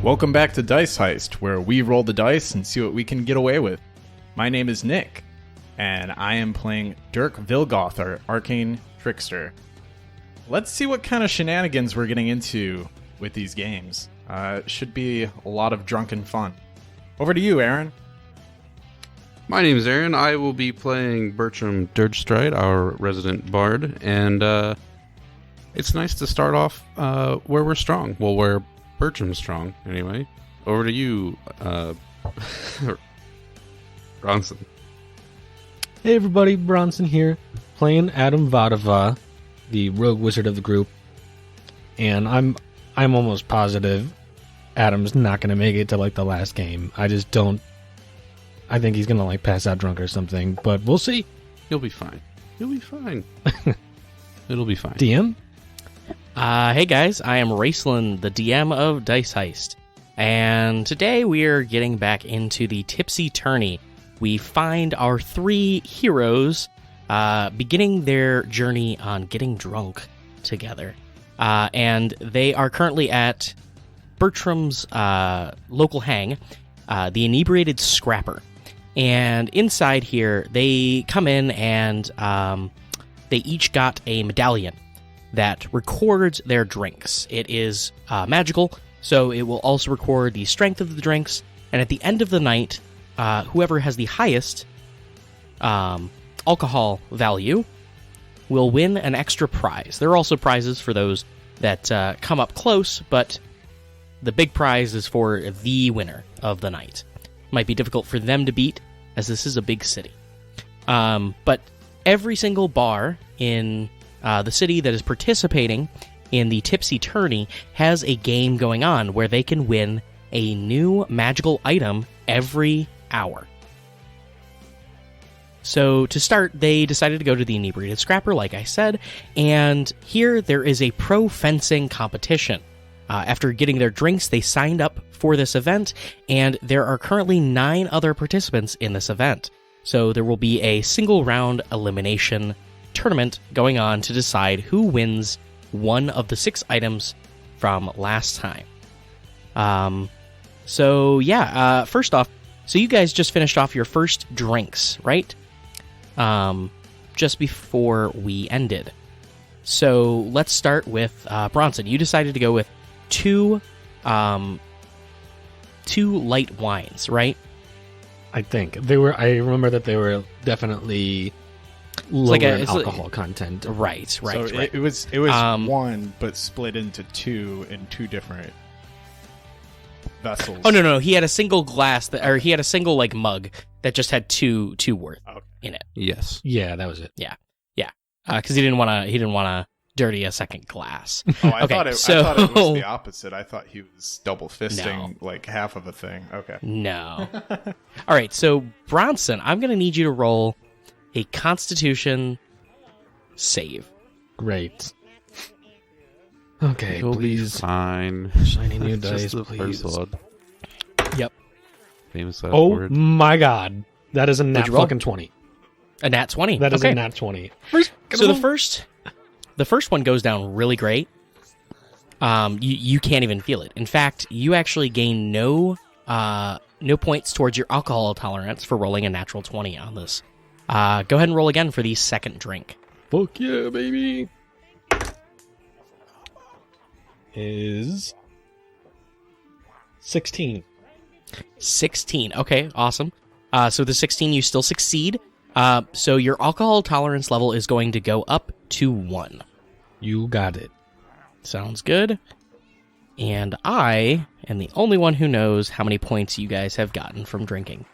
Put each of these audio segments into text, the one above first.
Welcome back to Dice Heist, where we roll the dice and see what we can get away with. My name is Nick, and I am playing Dirk Vilgoth, our arcane trickster. Let's see what kind of shenanigans we're getting into with these games. It should be a lot of drunken fun. Over to you, Aaron. My name's Aaron. I will be playing Bertram Dirgestride, our resident bard, and it's nice to start off where we're strong. Well, where Bertram's strong, anyway. Over to you, Bronson. Hey everybody, Bronson here, playing Adam Vadava, the rogue wizard of the group, and I'm almost positive Adam's not going to make it to like the last game. I just don't. I think he's going to like pass out drunk or something, but we'll see. You'll be fine. You'll be fine. It'll be fine. DM? Hey guys, I am Raceland, the DM of Dice Heist, and today we are getting back into the Tipsy Tourney. We find our three heroes beginning their journey on getting drunk together, and they are currently at Bertram's local hang, the Inebriated Scrapper. And inside here, they come in and they each got a medallion that records their drinks. It is magical, so it will also record the strength of the drinks, and at the end of the night, whoever has the highest alcohol value will win an extra prize. There are also prizes for those that come up close, but the big prize is for the winner of the night. Might be difficult for them to beat, as this is a big city. But every single bar in the city that is participating in the Tipsy Tourney has a game going on where they can win a new magical item every hour. So to start, they decided to go to the Inebriated Scrapper, like I said, and here there is a pro fencing competition. After getting their drinks, they signed up for this event, and there are currently 9 other participants in this event. So there will be a single round elimination tournament going on to decide who wins one of the 6 items from last time. First off, so you guys just finished off your first drinks, right? Just before we ended. So let's start with Bronson. You decided to go with two light wines, right? I think they were. I remember that they were definitely lower in alcohol content. Right. So it was one, but split into 2 in 2 different vessels. Oh no! He had a single glass he had a single like mug that just had two worth in it. Yes. Yeah, that was it. Yeah. Because he didn't want to dirty a second glass. Oh, I thought it was the opposite. I thought he was double fisting like half of a thing. Okay. No. All right, so Bronson, I'm going to need you to roll a Constitution save. Great. Okay, It'll please. be fine. Shiny new dice, Just the please. first one. Yep. Famous last Oh word. my god. That is a nat What'd you roll? fucking 20. A nat 20. That is okay. a nat 20. So the first one goes down really great. You can't even feel it. In fact, you actually gain no points towards your alcohol tolerance for rolling a natural 20 on this. Go ahead and roll again for the second drink. Fuck yeah, baby. Is 16. 16. Okay, awesome. So the 16, you still succeed. So your alcohol tolerance level is going to go up to 1. You got it. Sounds good. And I am the only one who knows how many points you guys have gotten from drinking.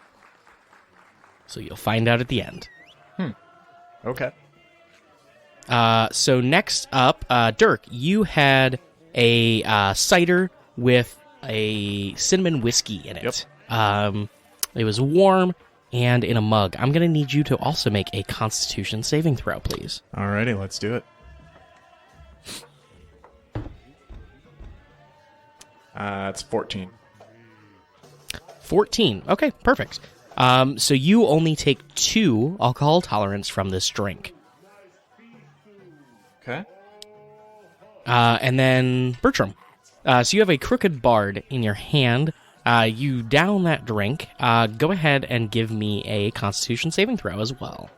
So you'll find out at the end. Okay. So next up, Dirk, you had a cider with a cinnamon whiskey in it. Yep. It was warm and in a mug. I'm going to need you to also make a Constitution saving throw, please. Alrighty, let's do it. It's 14. 14. Okay, perfect. So you only take 2 alcohol tolerance from this drink. Okay. And then Bertram. So you have a crooked bard in your hand. You down that drink. Go ahead and give me a Constitution saving throw as well.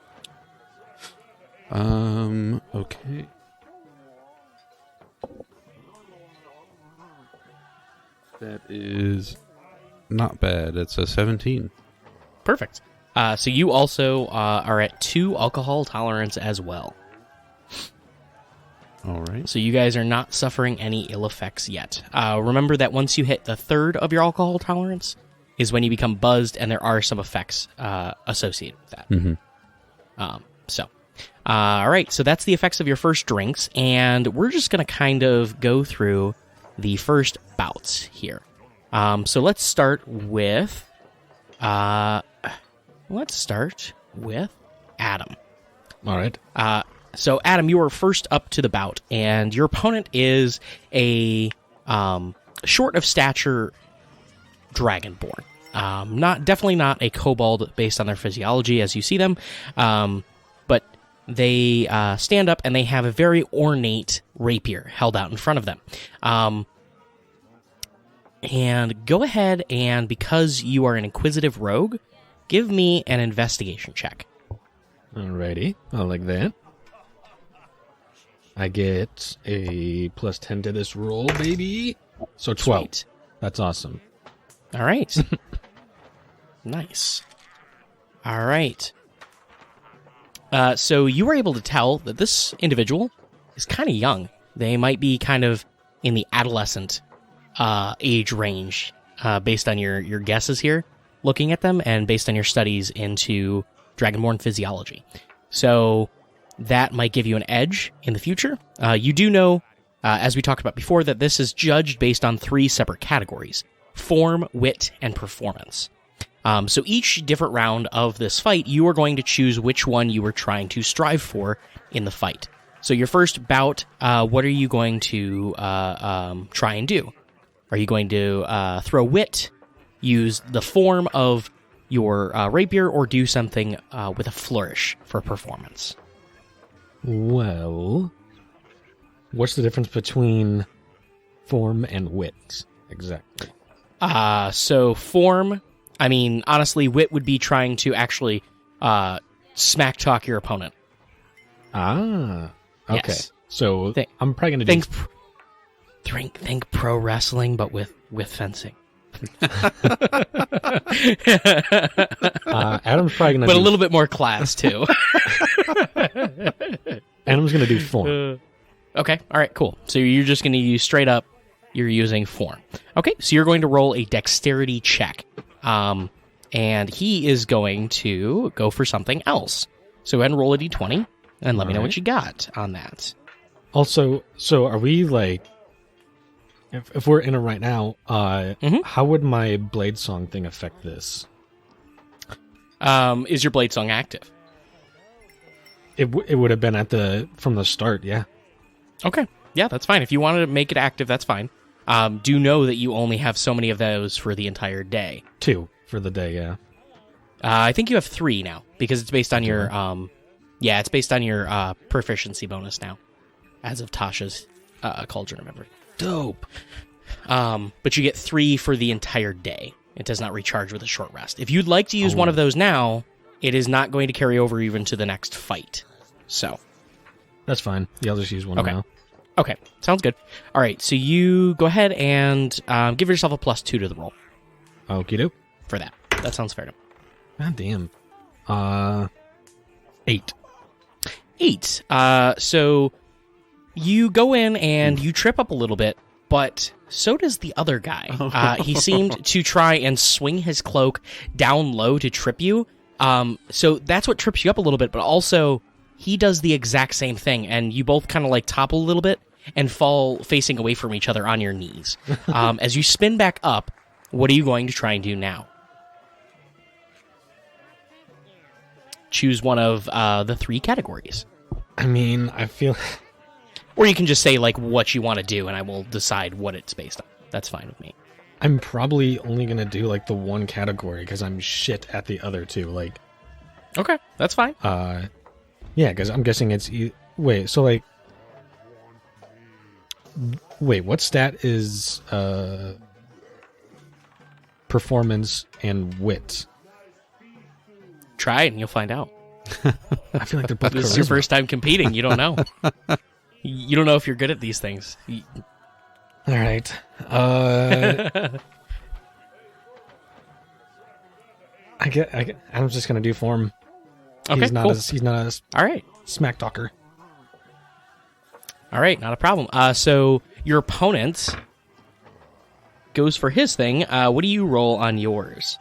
Okay. That is not bad. It's a 17. Perfect. So you also are at 2 alcohol tolerance as well. All right. So you guys are not suffering any ill effects yet. Remember that once you hit the third of your alcohol tolerance is when you become buzzed, and there are some effects associated with that. All right, so that's the effects of your first drinks, and we're just going to kind of go through the first bouts here. So let's start with Adam. All right. So Adam, you are first up to the bout, and your opponent is a short of stature Dragonborn. Definitely not a kobold based on their physiology as you see them, but they stand up and they have a very ornate rapier held out in front of them. And go ahead and, because you are an inquisitive rogue, give me an investigation check. Alrighty. I like that. I get a plus 10 to this roll, baby. So 12. Sweet. That's awesome. All right. Nice. All right. So you were able to tell that this individual is kind of young. They might be kind of in the adolescent age range, based on your guesses here, looking at them, and based on your studies into Dragonborn physiology. So that might give you an edge in the future. You do know, as we talked about before, that this is judged based on 3 separate categories: form, wit, and performance. So each different round of this fight, you are going to choose which one you are trying to strive for in the fight. So your first bout, what are you going to try and do? Are you going to throw wit, use the form of your rapier, or do something with a flourish for performance? Well, what's the difference between form and wit, exactly? So form, I mean, honestly, wit would be trying to actually smack talk your opponent. Ah, okay. Yes. So I'm probably going to do... Think pro wrestling, but with fencing. Adam's probably going to But a little bit more class, too. Adam's going to do form. Okay, all right, cool. So you're just going to use straight up, you're using form. Okay, so you're going to roll a dexterity check. And he is going to go for something else. So go ahead and roll a d20, and let me know what you got on that. Also, so are we like... If we're in it right now, how would my blade song thing affect this? Is your blade song active? It would have been from the start, yeah. Okay, yeah, that's fine. If you wanted to make it active, that's fine. Do know that you only have so many of those for the entire day. 2 for the day, yeah. I think you have 3 now, because it's based on your it's based on your proficiency bonus now, as of Tasha's cauldron, remember. Dope. But you get 3 for the entire day. It does not recharge with a short rest. If you'd like to use one of those now, it is not going to carry over even to the next fight. So that's fine. Yeah, I'll just use one now. Okay, sounds good. All right, so you go ahead and give yourself a +2 to the roll. Okie doke. For that. That sounds fair to me. God damn. 8. 8. So you go in and you trip up a little bit, but so does the other guy. He seemed to try and swing his cloak down low to trip you. So that's what trips you up a little bit, but also he does the exact same thing, and you both kind of like topple a little bit and fall facing away from each other on your knees. As you spin back up, what are you going to try and do now? Choose one of the 3 categories. I mean, I feel... Or you can just say, like, what you want to do, and I will decide what it's based on. That's fine with me. I'm probably only going to do, like, the one category, because I'm shit at the other 2, like... Okay, that's fine. Yeah, because I'm guessing it's... Wait, so, like... Wait, what stat is performance and wit? Try it and you'll find out. I feel like they're both This is your charisma. first time competing. You don't know. You don't know if you're good at these things. All right. I'm just gonna do form. Okay, he's not cool. he's not a All right. smack talker. All right, not a problem. So your opponent goes for his thing. What do you roll on yours?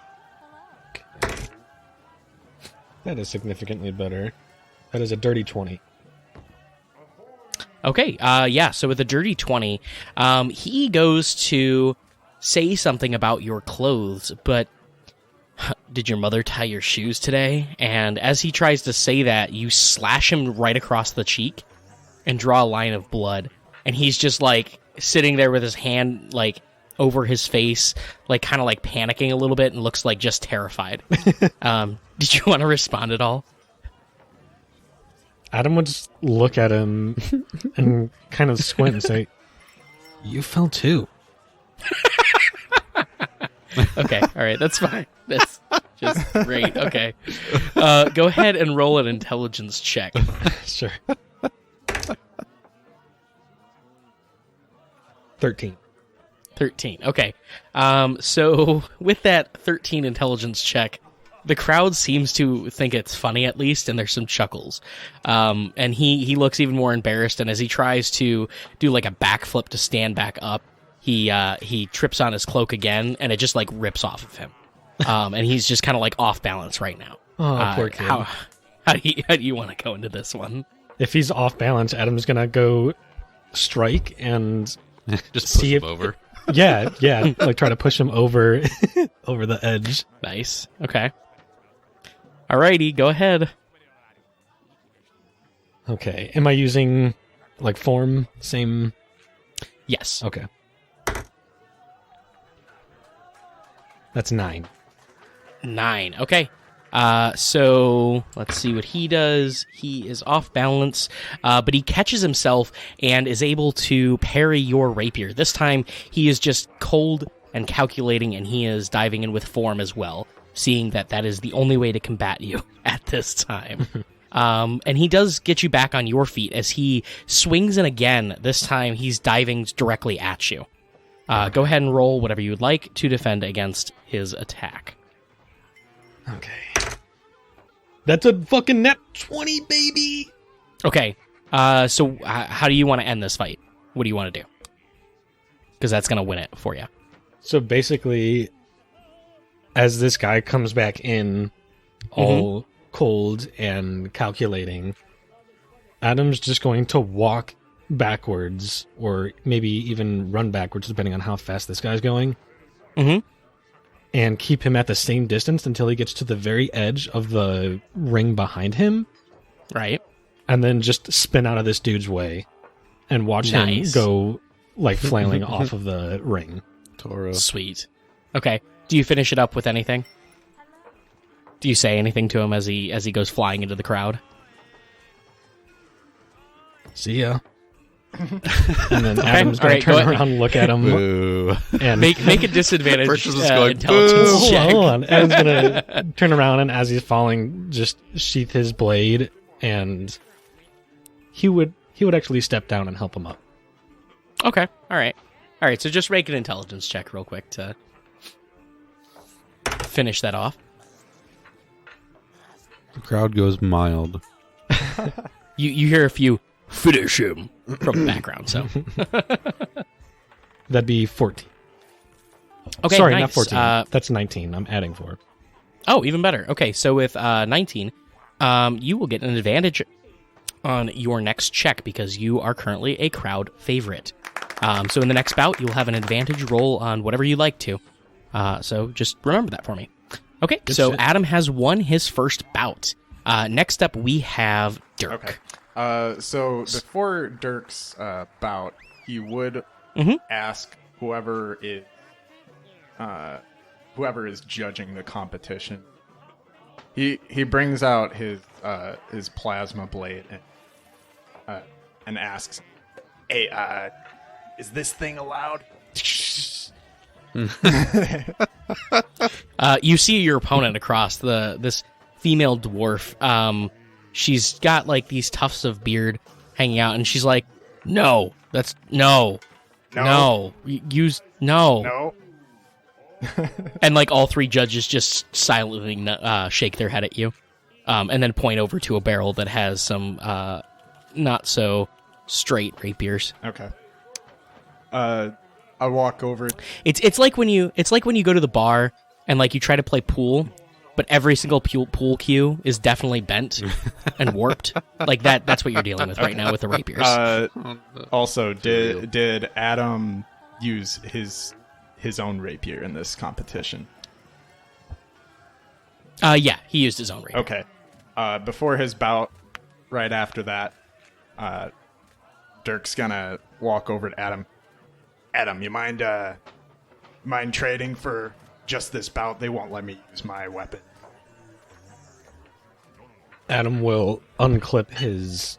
That is significantly better. That is a dirty 20. Okay, yeah, so with a dirty 20, he goes to say something about your clothes, but did your mother tie your shoes today? And as he tries to say that, you slash him right across the cheek and draw a line of blood. And he's just, like, sitting there with his hand, like, over his face, like, kind of, like, panicking a little bit and looks, like, just terrified. Did you want to respond at all? Adam would just look at him and kind of squint and say, "You fell too." Okay, all right, that's fine. That's just great. Okay. Go ahead and roll an intelligence check. Sure. 13. 13. Okay. So with that 13 intelligence check, the crowd seems to think it's funny at least, and there's some chuckles. And he looks even more embarrassed, and as he tries to do like a backflip to stand back up, he trips on his cloak again, and it just like rips off of him. And he's just kind of like off balance right now. Oh, poor kid. How do you want to go into this one? If he's off balance, Adam's gonna go strike and Just push see him if- over. yeah, like try to push him over over the edge. Nice. Okay. Alrighty, go ahead. Okay. Am I using like form? Same. Yes. Okay. That's 9. 9. Okay. So let's see what he does. He is off balance, but he catches himself and is able to parry your rapier. This time he is just cold and calculating, and he is diving in with form as well, seeing that that is the only way to combat you at this time. And he does get you back on your feet as he swings in again. This time he's diving directly at you. Go ahead and roll whatever you would like to defend against his attack. Okay. That's a fucking net 20, baby. Okay, so how do you want to end this fight? What do you want to do? Because that's going to win it for you. So basically, as this guy comes back in, all cold and calculating, Adam's just going to walk backwards, or maybe even run backwards, depending on how fast this guy's going. Mm-hmm. And keep him at the same distance until he gets to the very edge of the ring behind him, Right. and then just spin out of this dude's way and watch Nice. him go like flailing off of the ring. Toro. Sweet. Okay. Do you finish it up with anything? Do you say anything to him as he goes flying into the crowd? See ya. And then Okay, Adam's all going right, to go turn ahead. around, look at him, Boo. and Make a disadvantage Birch is just going, intelligence "Boo." check. hold on. Adam's going to turn around, and as he's falling, just sheath his blade, and he would actually step down and help him up. Okay. All right. All right. So just make an intelligence check real quick to finish that off. The crowd goes mild. You hear a few finish him from the background. So That'd be 14. okay. Sorry, nice. not 14. That's 19. I'm adding 4. Oh, even better. Okay, so with 19, you will get an advantage on your next check because you are currently a crowd favorite. So in the next bout, you'll have an advantage roll on whatever you like to. So just remember that for me. Okay, so shit. Adam has won his first bout. Next up, we have Dirk. Okay. So before Dirk's bout, he would ask whoever is judging the competition. He brings out his plasma blade and asks, "Hey, Is this thing allowed? You see your opponent across this female dwarf. She's got like these tufts of beard hanging out, and she's like, "No, that's no, use no." No. And like all three judges just silently shake their head at you, and then point over to a barrel that has some not so straight rapiers. Okay. I walk over. It's like when you go to the bar and like you try to play pool, but every single pool cue is definitely bent and warped. Like that's what you're dealing with right now with the rapiers. Also, did Adam use his own rapier in this competition? Yeah, he used his own rapier. Okay. Before his bout, right after that, Dirk's gonna walk over to Adam. Adam, you mind trading for just this bout? They won't let me use my weapon. Adam will unclip his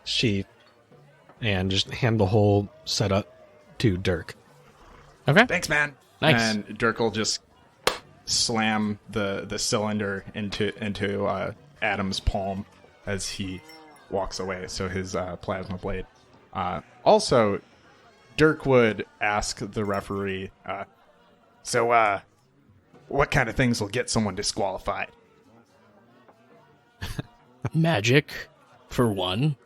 sheath and just hand the whole setup to Dirk. Okay. Thanks, man. Nice. And Dirk will just slam the cylinder into Adam's palm as he walks away. So his plasma blade. Also, Dirk would ask the referee, so what kind of things will get someone disqualified? Magic, for one.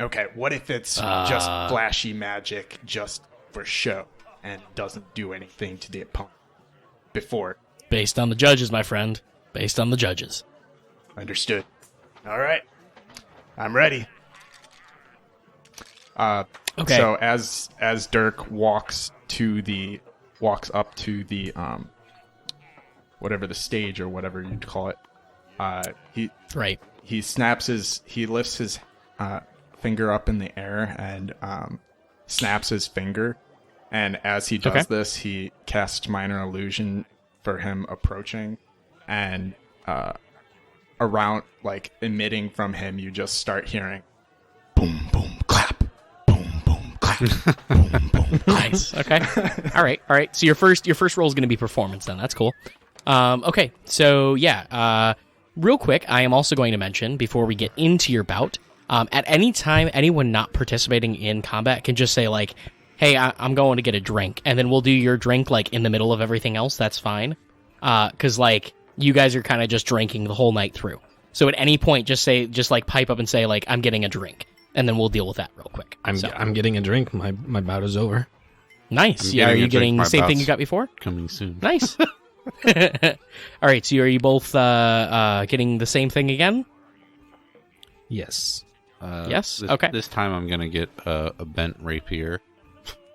Okay, what if it's just flashy magic just for show and doesn't do anything to the opponent before? Based on the judges, my friend. Based on the judges. Understood. All right. I'm ready. Okay. So as Dirk walks up to the whatever the stage or whatever you'd call it, he lifts his finger up in the air and snaps his finger, and as he does this, he casts minor illusion for him approaching, and around, like, emitting from him, you just start hearing boom boom clap, boom boom clap, boom boom. Nice. Okay. All right. So your first roll is going to be performance then. That's cool. Okay. So yeah. Real quick, I am also going to mention before we get into your bout, at any time, anyone not participating in combat can just say like, "Hey, I'm going to get a drink," and then we'll do your drink like in the middle of everything else. That's fine. Because like you guys are kind of just drinking the whole night through. So at any point, just like pipe up and say like, "I'm getting a drink," and then we'll deal with that real quick. I'm getting a drink. My bout is over. Nice. Yeah, are you getting the same thing you got before? Coming soon. Nice. All right. So are you both getting the same thing again? Yes. Yes. Okay. This time I'm gonna get a bent rapier.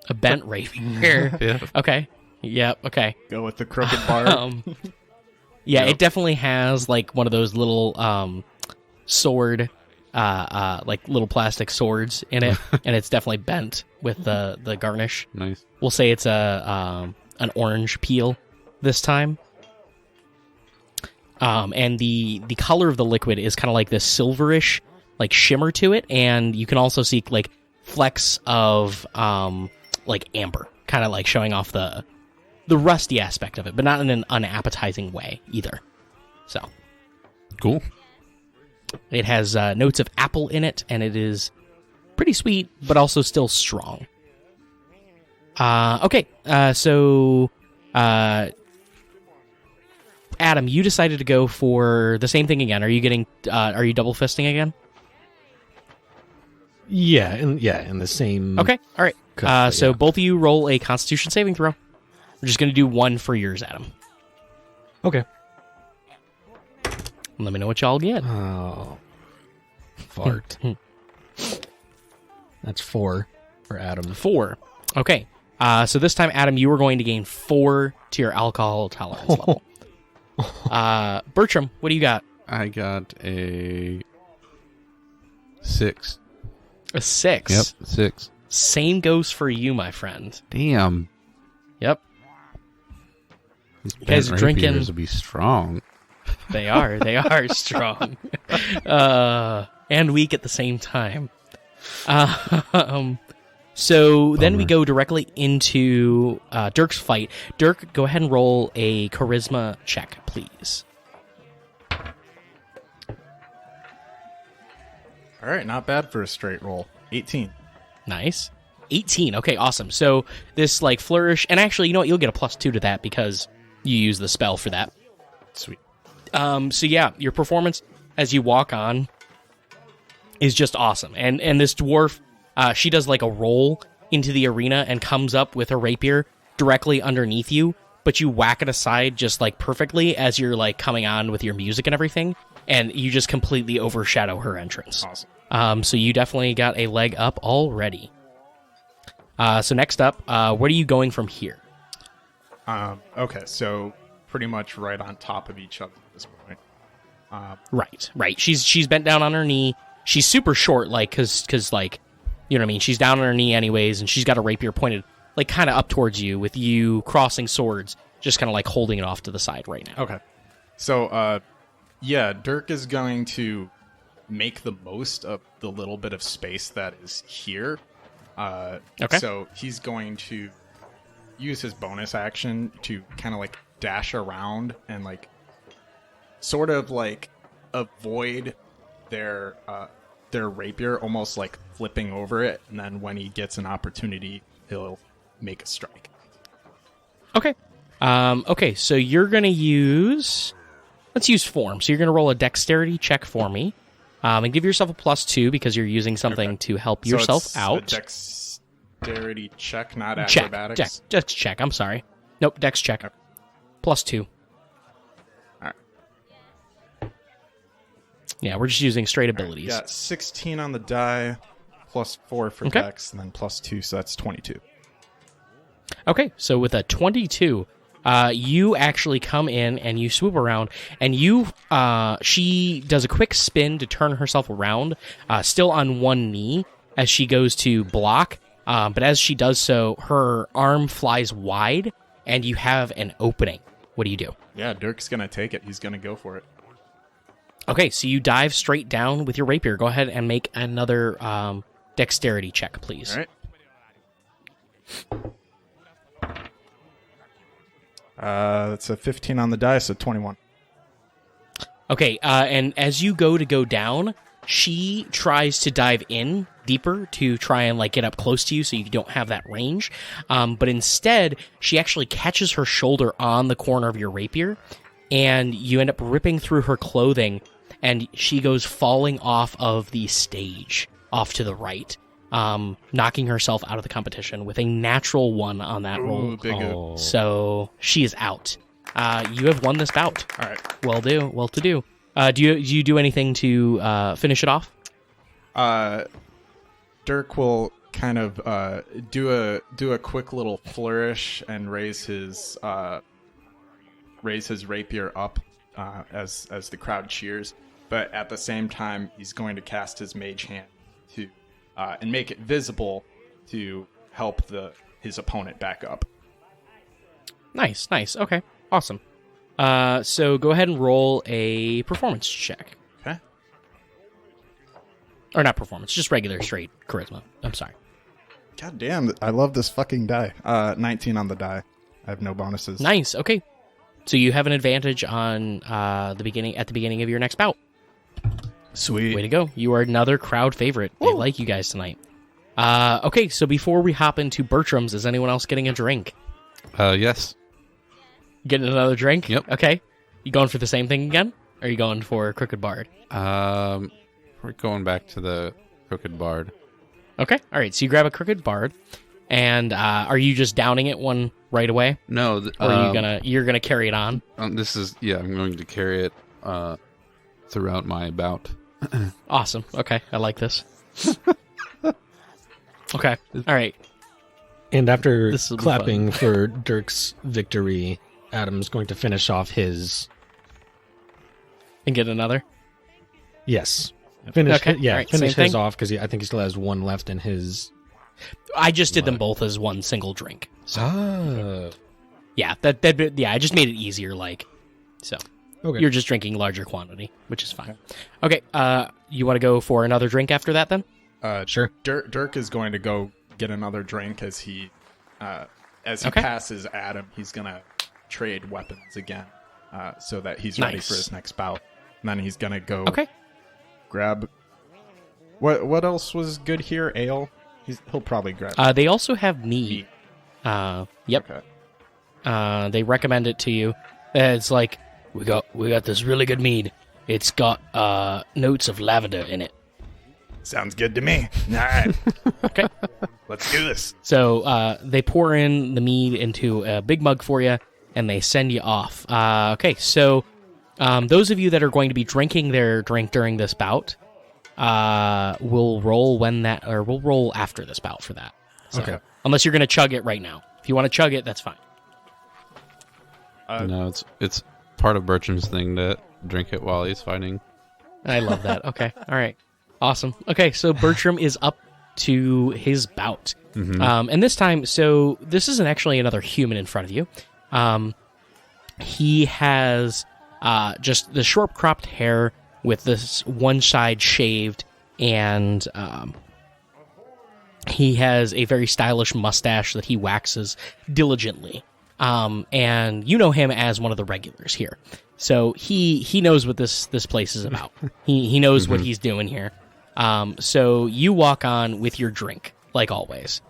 A bent rapier. Yeah. Okay. Yep. Okay. Go with the crooked bar. Yeah, Yep. It definitely has like one of those little sword, like little plastic swords in it, and it's definitely bent with the garnish. Nice. We'll say it's an orange peel this time. And the color of the liquid is kind of like this silverish, like shimmer to it, and you can also see like flecks of like amber, kind of like showing off the rusty aspect of it, but not in an unappetizing way either. So Cool. it has notes of apple in it, and it is pretty sweet, but also still strong. Okay, so Adam, you decided to go for the same thing again. Are you double fisting again? Yeah, in the same. Okay, all right. Cut, So yeah. both of you roll a Constitution saving throw. We're just going to do one for yours, Adam. Okay. Let me know what y'all get. Oh, fart. That's 4 for Adam. 4. Okay. So this time, Adam, you are going to gain 4 to your alcohol tolerance level. Bertram, what do you got? I got a 6. A 6. Yep, 6. Same goes for you, my friend. Damn. Yep. These guys bent are drinking- rapiers will be strong. They are strong. And weak at the same time. So then we Bummer. go directly into Dirk's fight. Dirk, go ahead and roll a charisma check, please. All right, not bad for a straight roll. 18. Nice. 18. Okay, awesome. So this like flourish, and actually, you know what? You'll get a +2 to that because you use the spell for that. Sweet. So yeah, your performance as you walk on is just awesome. And this dwarf, she does like a roll into the arena and comes up with her rapier directly underneath you, but you whack it aside just like perfectly as you're like coming on with your music and everything, and you just completely overshadow her entrance. Awesome. So you definitely got a leg up already. So next up, what are you going from here? Okay, so pretty much right on top of each other at this point. Right. She's bent down on her knee. She's super short, like, cause like, you know what I mean? She's down on her knee anyways, and she's got a rapier pointed, like, kind of up towards you, with you crossing swords, just kind of like holding it off to the side right now. Okay. So, yeah, Dirk is going to make the most of the little bit of space that is here. Okay. So he's going to use his bonus action to kind of like dash around and like sort of like avoid their rapier, almost like flipping over it, and then when he gets an opportunity, he'll make a strike. Okay. Okay, so you're going to use... Let's use form. So you're going to roll a dexterity check for me. And give yourself a +2 because you're using something to help yourself it's out. A dexterity check, not acrobatics. Dex check, I'm sorry. Nope, dex check. Okay. +2. All right. Yeah, we're just using straight abilities. Got 16 on the die, +4 for Okay. dex, and then +2, so that's 22. Okay, so with a 22, you actually come in and you swoop around, and she does a quick spin to turn herself around, still on one knee as she goes to block. But as she does so, her arm flies wide, and you have an opening. What do you do? Yeah, Dirk's gonna take it. He's gonna go for it. Okay, so you dive straight down with your rapier. Go ahead and make another dexterity check, please. All right. That's a 15 on the die, so 21. Okay, and as you go down, she tries to dive in deeper to try and like get up close to you so you don't have that range. But instead, she actually catches her shoulder on the corner of your rapier, and you end up ripping through her clothing, and she goes falling off of the stage off to the right, knocking herself out of the competition with a natural 1 on that roll. Ooh, big oop. So she is out. You have won this bout. All right. Well to do. Do you do anything to finish it off? Dirk will kind of do a quick little flourish and raise his rapier up as the crowd cheers. But at the same time, he's going to cast his mage hand to and make it visible to help his opponent back up. Nice. Okay, awesome. So go ahead and roll a performance check. Okay. Or not performance, just regular straight charisma. I'm sorry. God damn, I love this fucking die. 19 on the die. I have no bonuses. Nice. Okay. So you have an advantage on at the beginning of your next bout. Sweet. Way to go. You are another crowd favorite. They like you guys tonight. Okay, so before we hop into Bertram's, is anyone else getting a drink? Yes. Getting another drink? Yep. Okay. You going for the same thing again? Or are you going for Crooked Bard? We're going back to the Crooked Bard. Okay. All right. So you grab a Crooked Bard, and are you just downing it one right away? No. Or are you're gonna carry it on? I'm going to carry it throughout my bout. Awesome. Okay. I like this. Okay. All right. And after This will be clapping for Dirk's victory, Adam's going to finish off his... And get another? Yes. Finish, Okay. yeah, All right, finish same his thing? off, because I think he still has one left in his... I just did them both as one single drink. Oh. Yeah, I just made it easier, like, so. Okay. You're just drinking larger quantity, which is fine. Okay, you want to go for another drink after that, then? Sure. Dirk is going to go get another drink as he Okay. passes Adam. He's gonna trade weapons again, so that he's ready Nice. for his next bout. And then he's gonna go Okay. grab. What else was good here? Ale. He'll probably grab. They also have mead. Yep. Okay. They recommend it to you. It's like we got this really good mead. It's got notes of lavender in it. Sounds good to me. All right. Okay. Let's do this. So they pour in the mead into a big mug for you, and they send you off. Okay, so those of you that are going to be drinking their drink during this bout will roll we'll roll after this bout for that. So, Okay. Unless you're going to chug it right now. If you want to chug it, that's fine. No, it's part of Bertram's thing to drink it while he's fighting. I love that. Okay. All right. Awesome. Okay, so Bertram is up to his bout. And this time, so this isn't actually another human in front of you. He has just the short-cropped hair with this one side shaved, and he has a very stylish mustache that he waxes diligently. And you know him as one of the regulars here. So he knows what this place is about. He knows what he's doing here. So you walk on with your drink, like always.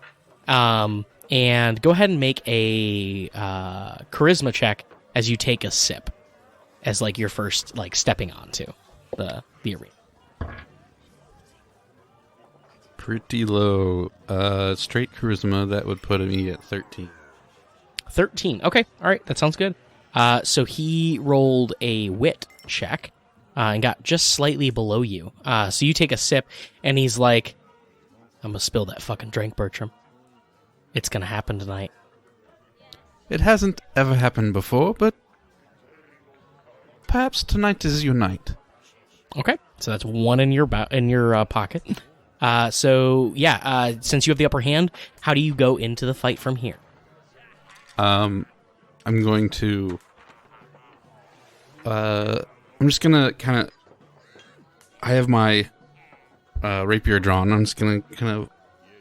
And go ahead and make a charisma check as you take a sip, as like your first like stepping onto the arena. Pretty low. Straight charisma, that would put me at 13. 13. Okay, all right, that sounds good. So he rolled a wit check and got just slightly below you. So you take a sip, and he's like, "I'm gonna spill that fucking drink, Bertram. It's gonna happen tonight." It hasn't ever happened before, but perhaps tonight is your night. Okay, so that's one in your pocket. So yeah, since you have the upper hand, how do you go into the fight from here? I'm going to. I'm just gonna kind of. I have my rapier drawn. I'm just gonna kind of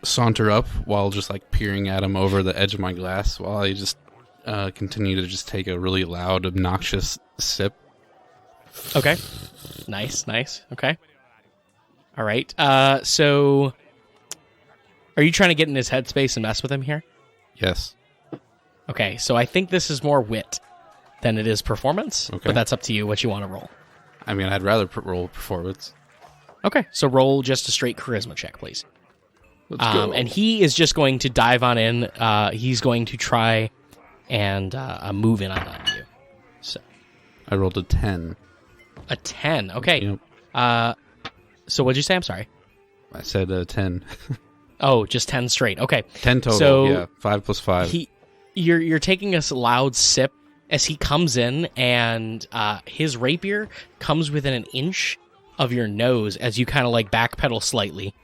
saunter up while just like peering at him over the edge of my glass, while I just continue to just take a really loud, obnoxious sip. Okay, nice. Okay, all right. So are you trying to get in his headspace and mess with him here? Yes. Okay, so I think this is more wit than it is performance, Okay. but that's up to you what you want to roll. I mean, I'd rather roll performance. Okay, so roll just a straight charisma check, please. Let's go. And he is just going to dive on in. He's going to try and move in on you. So I rolled a 10. a 10. Okay. Yep. So what'd you say? I'm sorry. I said 10. Oh, just 10 straight. Okay. 10 total. So yeah, 5 plus 5. You're taking a loud sip as he comes in, and his rapier comes within an inch of your nose as you kind of like backpedal slightly,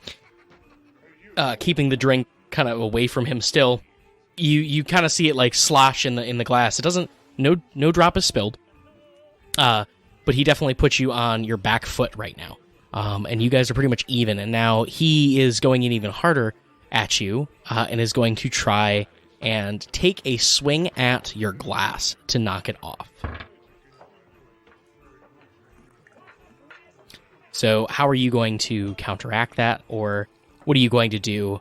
keeping the drink kind of away from him. Still, you kind of see it like slosh in the glass. It doesn't. No drop is spilled. But he definitely puts you on your back foot right now. And you guys are pretty much even. And now he is going in even harder at you, and is going to try and take a swing at your glass to knock it off. So how are you going to counteract that, or what are you going to do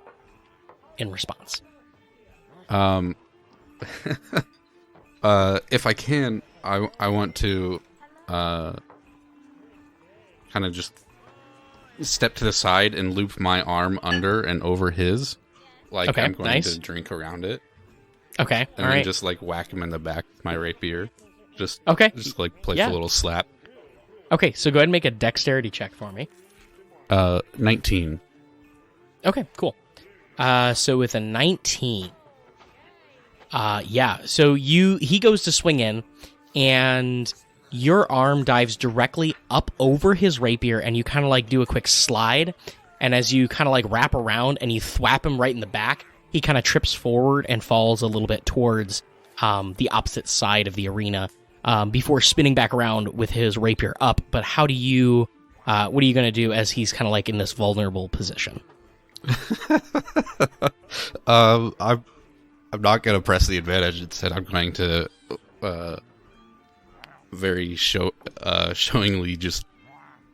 in response? If I can, I want to kind of just step to the side and loop my arm under and over his, like Okay, I'm going nice. to drink around it, Okay, and all then right. just like whack him in the back with my rapier. Just like place Yeah. a little slap. Okay, so go ahead and make a dexterity check for me. 19. Okay, cool. So with a 19, so he goes to swing in, and your arm dives directly up over his rapier, and you kind of like do a quick slide, and as you kind of like wrap around and you thwap him right in the back, he kind of trips forward and falls a little bit towards the opposite side of the arena before spinning back around with his rapier up. But what are you going to do as he's kind of like in this vulnerable position? I'm not going to press the advantage. Instead, I'm going to very showingly just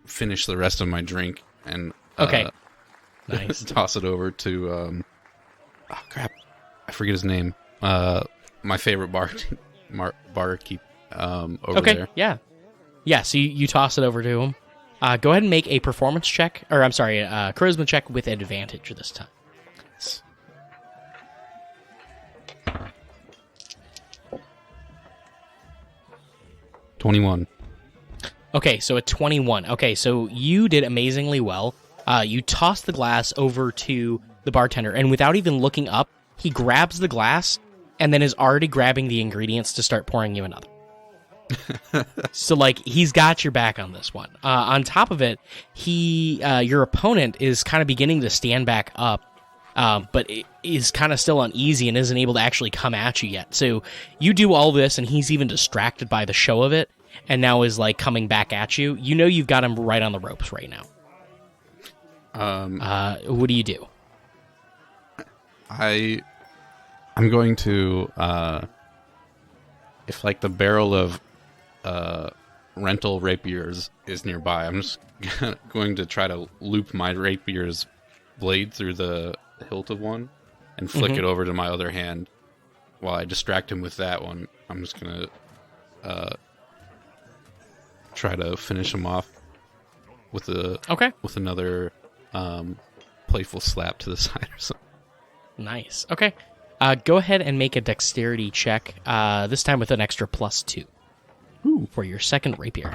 finish the rest of my drink and Okay. Nice. toss it over to oh crap, I forget his name. My favorite barkeep over Okay, there. yeah. So you toss it over to him. Go ahead and make a performance check, or I'm sorry, charisma check with advantage this time. 21. Okay, so a 21. Okay, so you did amazingly well. You toss the glass over to the bartender, and without even looking up, he grabs the glass and then is already grabbing the ingredients to start pouring you another. So, like, he's got your back on this one. On top of it, your opponent is kind of beginning to stand back up, but is kind of still uneasy and isn't able to actually come at you yet. So you do all this, and he's even distracted by the show of it, and now is, like, coming back at you. You know you've got him right on the ropes right now. What do you do? I'm going to if like the barrel of rental rapiers is nearby, I'm just going to try to loop my rapier's blade through the hilt of one and flick it over to my other hand while I distract him with that one. I'm just gonna try to finish him off with another playful slap to the side or something. Nice. Okay. Go ahead and make a dexterity check, this time with an extra +2. Ooh. For your second rapier.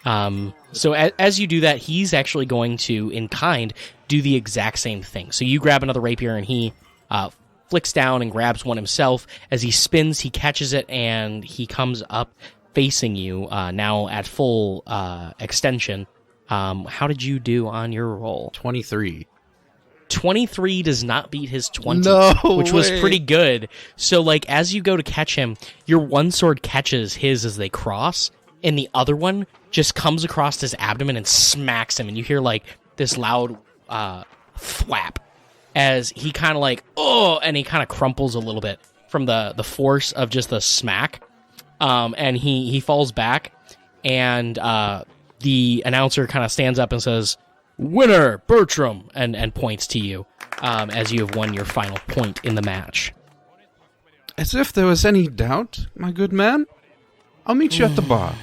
So as you do that, he's actually going to, in kind, do the exact same thing. So you grab another rapier, and he flicks down and grabs one himself. As he spins, he catches it, and he comes up facing you, now at full extension. How did you do on your roll? 23. 23 does not beat his 20, which was way. pretty good. So, like, as you go to catch him, your one sword catches his as they cross, and the other one just comes across his abdomen and smacks him, and you hear, like, this loud thwap as he kind of, like, and he kind of crumples a little bit from the force of just the smack, and he falls back, and the announcer kind of stands up and says, "Winner, Bertram," and points to you as you have won your final point in the match. As if there was any doubt, my good man. I'll meet you at the bar.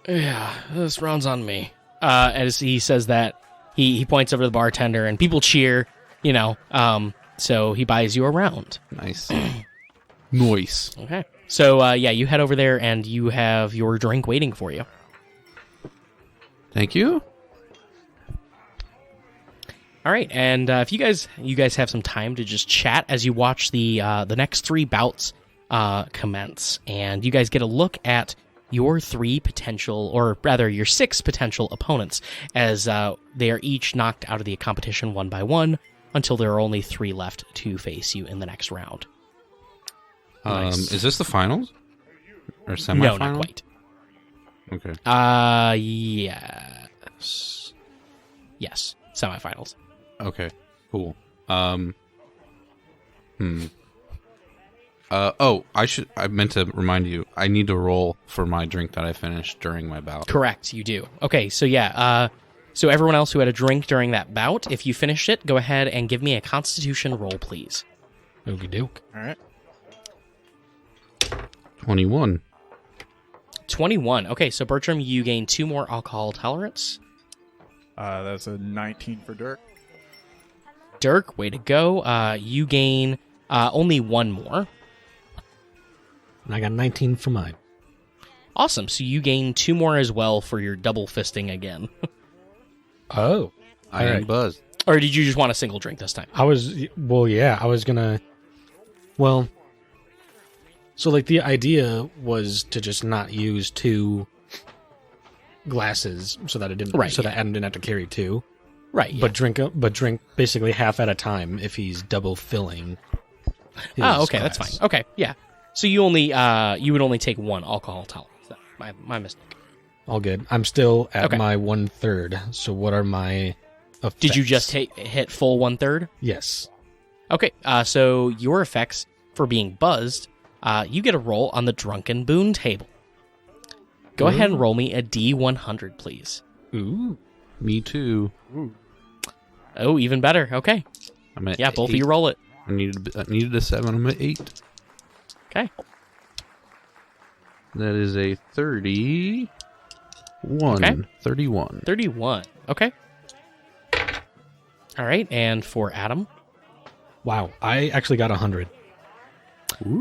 Yeah, this round's on me. As he says that, he points over to the bartender, and people cheer, so he buys you a round. Nice. Nice. Okay. So, you head over there, and you have your drink waiting for you. Thank you. All right, and if you guys have some time to just chat as you watch the next 3 bouts commence, and you guys get a look at your 3 potential, or rather your 6 potential opponents, as they are each knocked out of the competition one by one until there are only 3 left to face you in the next round. Nice. Is this the finals or semifinals? No, not quite. Okay. Yes, semifinals. Okay, cool. I meant to remind you, I need to roll for my drink that I finished during my bout. Correct, you do. Okay, so so everyone else who had a drink during that bout, if you finished it, go ahead and give me a Constitution roll, please. Okie doke. All right. 21. 21. Okay, so Bertram, you gain 2 more alcohol tolerance. That's a 19 for Dirk. Dirk, way to go. You gain only 1 more. And I got 19 for mine. Awesome. So you gain 2 more as well for your double fisting again. Oh. I am buzzed. Or did you just want a single drink this time? I was gonna, so like the idea was to just not use 2 glasses so that it didn't, that Adam didn't have to carry 2. Right. Yeah. But drink basically half at a time if he's double filling. Oh, okay, glass. that's fine. Okay, yeah. So you would only take 1 alcohol tolerance. My mistake. All good. I'm still at Okay. my 1/3. So what are my effects? Did you just hit full 1/3? Yes. Okay, so your effects for being buzzed, you get a roll on the Drunken Boon table. Go ahead and roll me a D100, please. Ooh. Me too. Oh, even better. Okay. I'm at Yeah, both of 8. you roll it. I needed a 7. I'm at 8. Okay. That is a 31. Okay. 31. 31. Okay. All right, and for Adam, Wow. I actually got 100.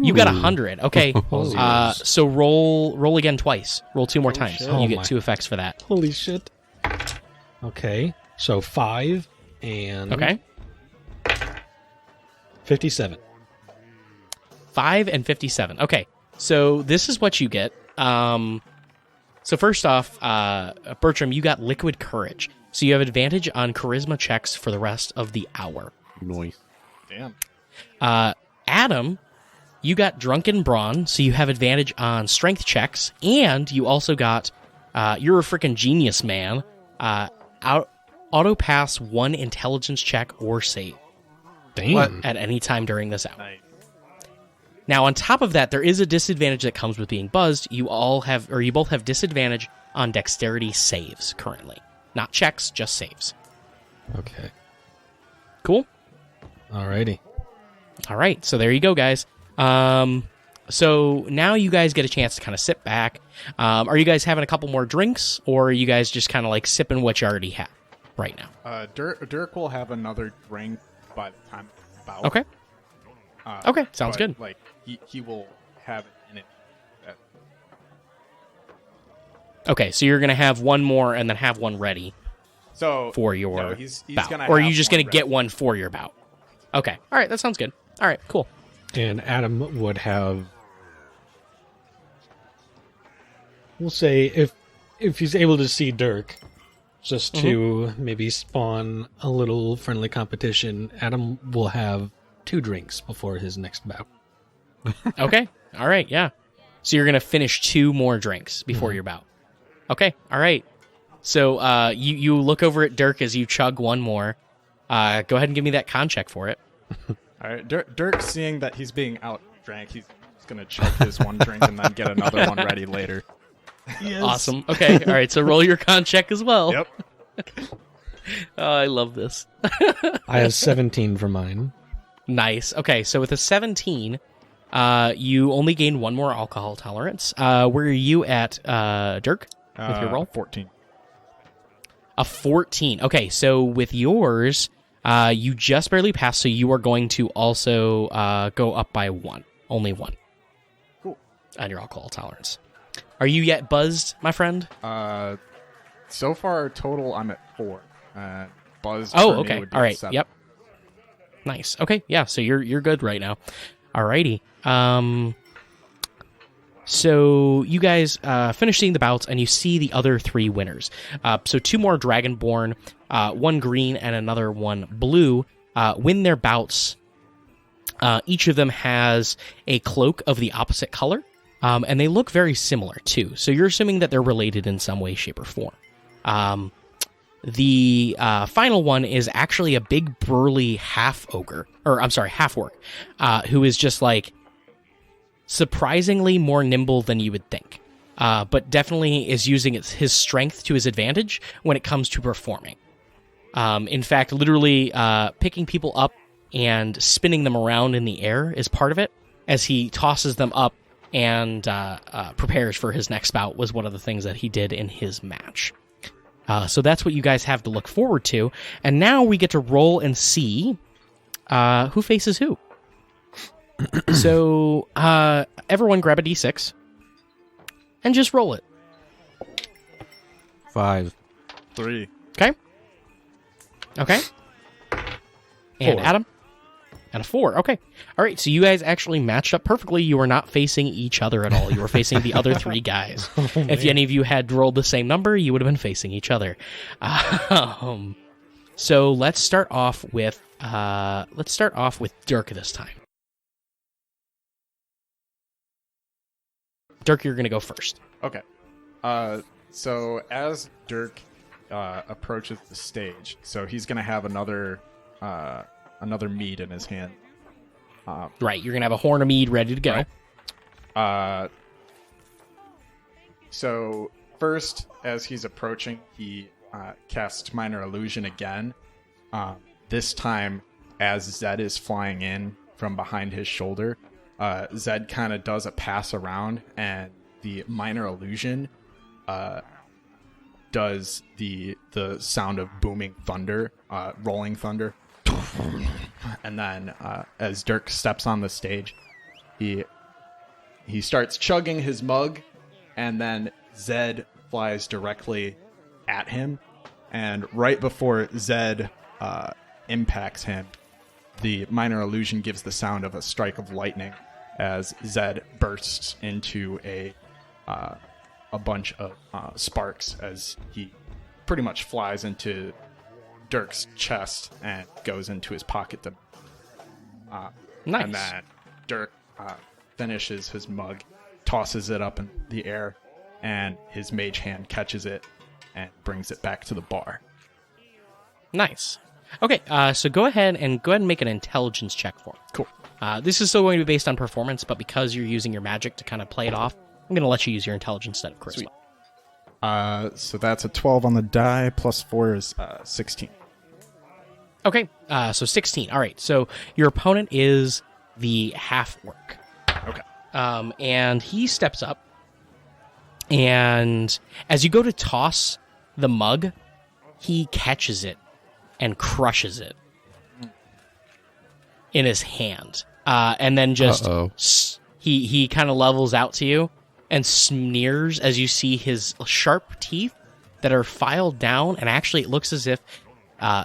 you got 100. Okay. Holy So roll again twice. Roll 2 more times. shit. You Oh get my. 2 effects for that. Holy shit. Okay. So 5 and Okay. 57. 5 and 57. Okay. So this is what you get. So first off, Bertram, you got Liquid Courage. So you have advantage on charisma checks for the rest of the hour. Noise. Damn. Adam, you got Drunken Brawn, so you have advantage on strength checks, and you also got, you're a freaking genius, man. Auto pass 1 intelligence check or save Damn. at any time during this hour. Nice. Now, on top of that, there is a disadvantage that comes with being buzzed. You both have disadvantage on dexterity saves currently. Not checks, just saves. Okay. Cool? Alrighty. All right, so there you go, guys. So now you guys get a chance to kind of sit back. Are you guys having a couple more drinks, or are you guys just kind of like sipping what you already have right now? Dirk will have another drink by the time it's about. Okay. Okay, sounds but, good. Like he will have it in it. Okay, so you're going to have one more and then have one ready So for your no, he's bout. gonna Or are you have just one going to get ready. one for your bout? Okay. All right, that sounds good. All right, cool. And Adam would have, we'll say, if he's able to see Dirk, just to maybe spawn a little friendly competition, Adam will have 2 drinks before his next bout. Okay. All right, yeah. So you're going to finish 2 more drinks before your bout. Okay. All right. So you look over at Dirk as you chug one more. Go ahead and give me that con check for it. All right, Dirk, seeing that he's being outdrank, he's just gonna chug his one drink and then get another one ready later. Yes. Awesome. Okay. All right. So roll your con check as well. Yep. Oh, I love this. I have 17 for mine. Nice. Okay. So with a 17, you only gain 1 more alcohol tolerance. Where are you at, Dirk, with your roll? 14. A 14. Okay. So with yours, you just barely passed. So you are going to also go up by 1. Only 1. Cool. On your alcohol tolerance. Are you yet buzzed, my friend? So far total, I'm at 4. Buzz. Oh, for me okay. would be All right. 7. Yep. Nice. Okay. Yeah. So you're good right now. Alrighty. So you guys finish seeing the bouts, and you see the other 3 winners. So 2 more Dragonborn, 1 green and another 1 blue, win their bouts. Each of them has a cloak of the opposite color, and they look very similar too. So you're assuming that they're related in some way, shape, or form. The final one is actually a big burly half orc, who is just like surprisingly more nimble than you would think, but definitely is using his strength to his advantage when it comes to performing. In fact, literally picking people up and spinning them around in the air is part of it, as he tosses them up and prepares for his next bout was one of the things that he did in his match. So that's what you guys have to look forward to. And now we get to roll and see who faces who. So everyone grab a d6 and just roll it. 5. 3. Okay? Okay. And 4. Adam? And a 4. Okay. All right. So you guys actually matched up perfectly. You were not facing each other at all. You were facing the other 3 guys. If any of you had rolled the same number, you would have been facing each other. So let's start off with Dirk this time. Dirk, you're going to go first. Okay. So as Dirk approaches the stage, so he's gonna have another mead in his hand. Right, you're gonna have a horn of mead ready to go. Right. So first, as he's approaching, he casts Minor Illusion again. This time, as Zed is flying in from behind his shoulder, Zed kind of does a pass around, and the Minor Illusion does the sound of booming thunder, rolling thunder. And then as Dirk steps on the stage, he starts chugging his mug, and then Zed flies directly at him. And right before Zed impacts him, the Minor Illusion gives the sound of a strike of lightning as Zed bursts into a bunch of sparks as he pretty much flies into Dirk's chest and goes into his pocket. Nice. And then Dirk finishes his mug, tosses it up in the air, and his mage hand catches it and brings it back to the bar. Nice. Okay, so go ahead and make an intelligence check for me. Cool. This is still going to be based on performance, but because you're using your magic to kind of play it off, I'm going to let you use your intelligence instead of charisma. Sweet. So that's a 12 on the die, plus 4 is 16. Okay, so 16. All right, so your opponent is the half-orc. Okay. And he steps up, and as you go to toss the mug, he catches it and crushes it in his hand. And then just he kind of levels out to you and sneers as you see his sharp teeth that are filed down, and actually it looks as if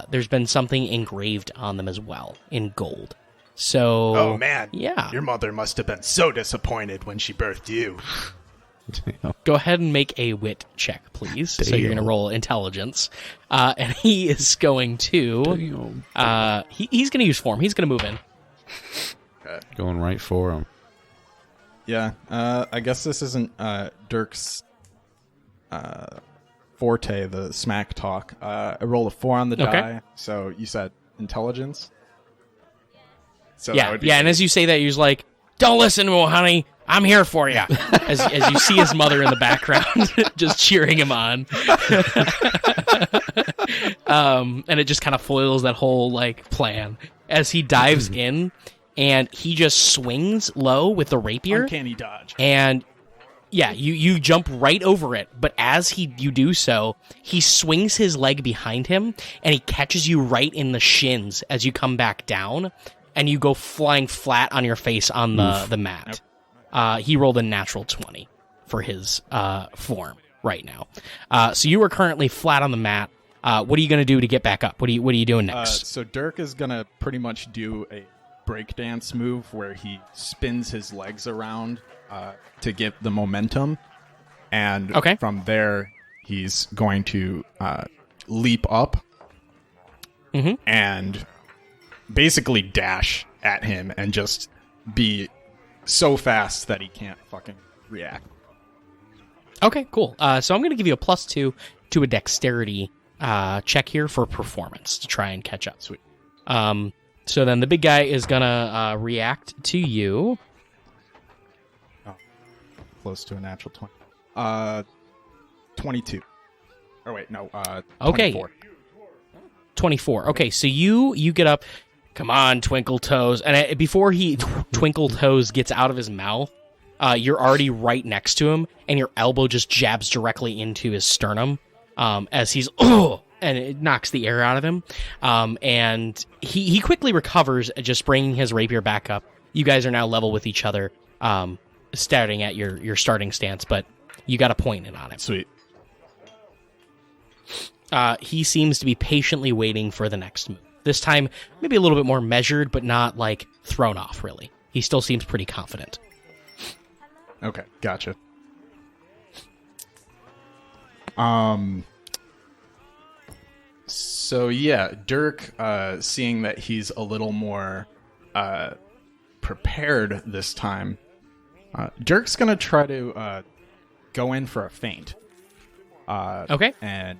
there's been something engraved on them as well in gold. So, oh man, yeah, your mother must have been so disappointed when she birthed you. Damn. Go ahead and make a wit check, please. So you're going to roll intelligence, and he is going to he's going to use form. He's going to move in. Okay. Going right for him. Yeah, I guess this isn't Dirk's forte, the smack talk. I rolled a 4 on the die, so you said intelligence? So that would be and as you say that, you're just like, don't listen to him, honey. I'm here for you. as you see his mother in the background just cheering him on. And it just kind of foils that whole like plan as he dives in and he just swings low with the rapier. Uncanny dodge. And yeah, you jump right over it, but as you do so, he swings his leg behind him and he catches you right in the shins as you come back down, and you go flying flat on your face on the mat. He rolled a natural 20 for his form right now. So you are currently flat on the mat. What are you going to do to get back up? What are you doing next? So Dirk is going to pretty much do a breakdance move where he spins his legs around to get the momentum. And from there, he's going to leap up and basically dash at him and just be so fast that he can't fucking react. Okay, cool. So I'm going to give you a +2 to a dexterity check here for performance to try and catch up. Sweet. So then the big guy is going to react to you. Oh, close to a natural 20. 22. Or wait, no, 24. 24. Okay, so you get up. Come on, Twinkle Toes. And before Twinkle Toes gets out of his mouth, you're already right next to him, and your elbow just jabs directly into his sternum as he's, and it knocks the air out of him. And he quickly recovers, just bringing his rapier back up. You guys are now level with each other, starting at your starting stance, but you got a point in on it. Sweet. He seems to be patiently waiting for the next move. This time, maybe a little bit more measured, but not, like, thrown off, really. He still seems pretty confident. Okay, gotcha. So, yeah, Dirk, seeing that he's a little more prepared this time, Dirk's going to try to go in for a feint. Okay. And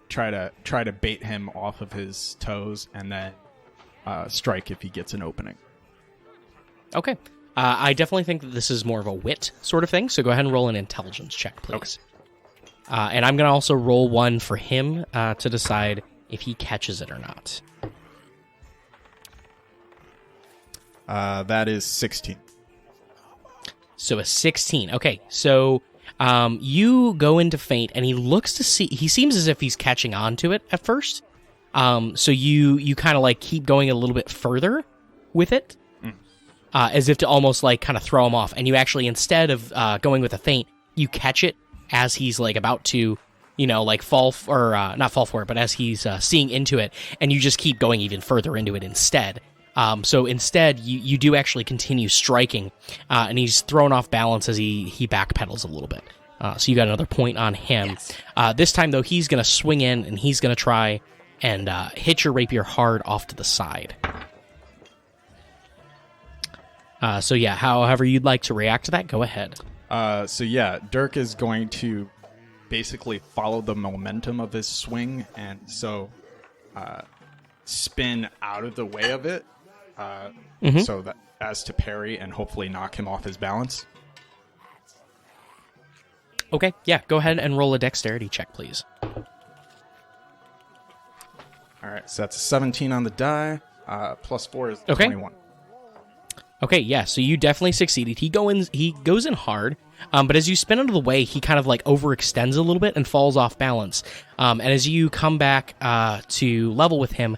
try to bait him off of his toes, and then strike if he gets an opening. Okay. I definitely think that this is more of a wit sort of thing, so go ahead and roll an intelligence check, please. And I'm going to also roll one for him to decide if he catches it or not. That is 16. So a 16. Okay, so you go into feint, and he seems as if he's catching on to it at first. So you kind of like keep going a little bit further with it, as if to almost like kind of throw him off. And you actually, instead of going with a feint, you catch it as he's like about to, like not fall for it, but as he's seeing into it, and you just keep going even further into it instead. So instead, you do actually continue striking, and he's thrown off balance as he backpedals a little bit. So you got another point on him. Yes. This time, though, he's going to swing in, and he's going to try and hit your rapier hard off to the side. So yeah, however you'd like to react to that, go ahead. So yeah, Dirk is going to basically follow the momentum of his swing, and so spin out of the way of it, so that as to parry and hopefully knock him off his balance. Okay, yeah, go ahead and roll a dexterity check, please. All right, so that's a 17 on the die. Plus 4 is Okay. 21. Okay, yeah, so you definitely succeeded. He goes in hard, but as you spin out of the way, he kind of like overextends a little bit and falls off balance. And as you come back to level with him,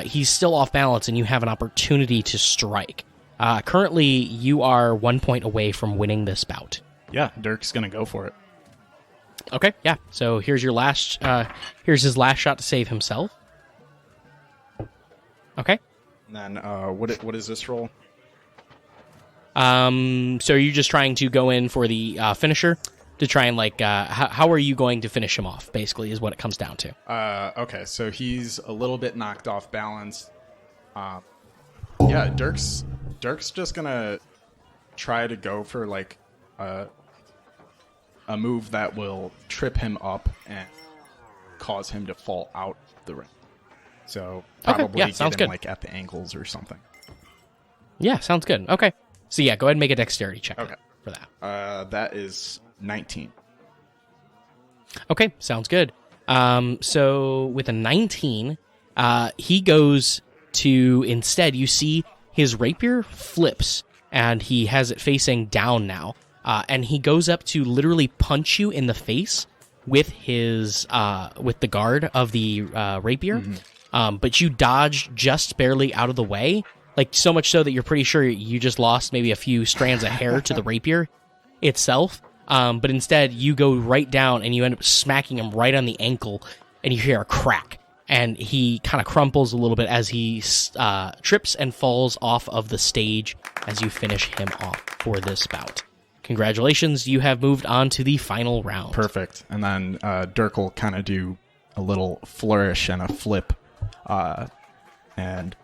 he's still off balance, and you have an opportunity to strike. Currently, you are 1 point away from winning this bout. Yeah, Dirk's gonna go for it. Okay, yeah. So here's your last. Here's his last shot to save himself. Okay. And then what is this roll? So are you just trying to go in for the finisher to try and like how are you going to finish him off? Basically, is what it comes down to. Okay, so he's a little bit knocked off balance. Yeah, Dirk's just gonna try to go for like a move that will trip him up and cause him to fall out the ring. So probably yeah, get sounds him good. like at the ankles or something. Yeah, sounds good. Okay. So yeah, go ahead and make a dexterity check Okay. for that. That is 19. Okay, sounds good. So with a 19, he goes to, instead, you see his rapier flips, and he has it facing down now. And he goes up to literally punch you in the face with his with the guard of the rapier. But you dodge just barely out of the way, like so much so that you're pretty sure you just lost maybe a few strands of hair to the rapier itself. But instead, you go right down and you end up smacking him right on the ankle, and you hear a crack. And he kind of crumples a little bit as he trips and falls off of the stage as you finish him off for this bout. Congratulations, you have moved on to the final round. Perfect. And then Dirk will kind of do a little flourish and a flip and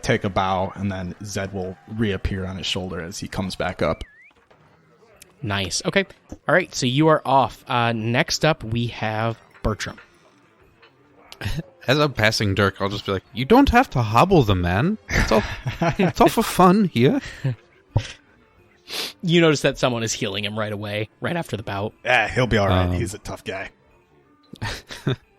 take a bow, and then Zed will reappear on his shoulder as he comes back up. Nice. Okay. All right, so you are off. Next up, we have Bertram. As I'm passing Dirk, I'll just be like, "You don't have to hobble the man. It's all for fun here." You notice that someone is healing him right away, right after the bout. Yeah, he'll be all right. He's a tough guy.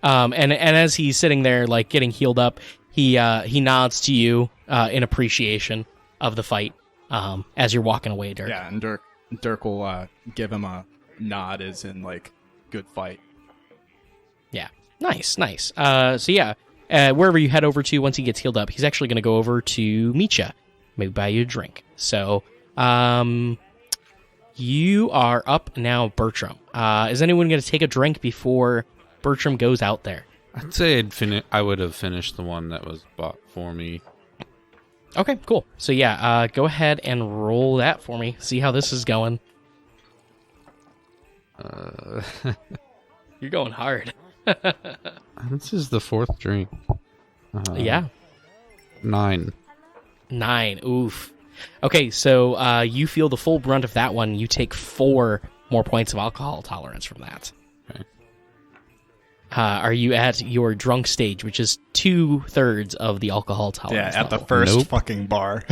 And as he's sitting there, like getting healed up, he nods to you in appreciation of the fight as you're walking away, Dirk. Yeah, and Dirk will give him a nod, as in like, good fight. Yeah. Nice. So yeah, wherever you head over to once he gets healed up, he's actually going to go over to meet you, maybe buy you a drink. So, you are up now, Bertram. Is anyone going to take a drink before Bertram goes out there? I'd say I would have finished the one that was bought for me. Okay, cool. So yeah, go ahead and roll that for me. See how this is going. You're going hard. This is the fourth drink. Yeah. 9. 9. Oof. Okay, so you feel the full brunt of that one. You take 4 more points of alcohol tolerance from that. Okay. Are you at your drunk stage, which is 2/3 of the alcohol tolerance? Yeah, at the level? first fucking bar.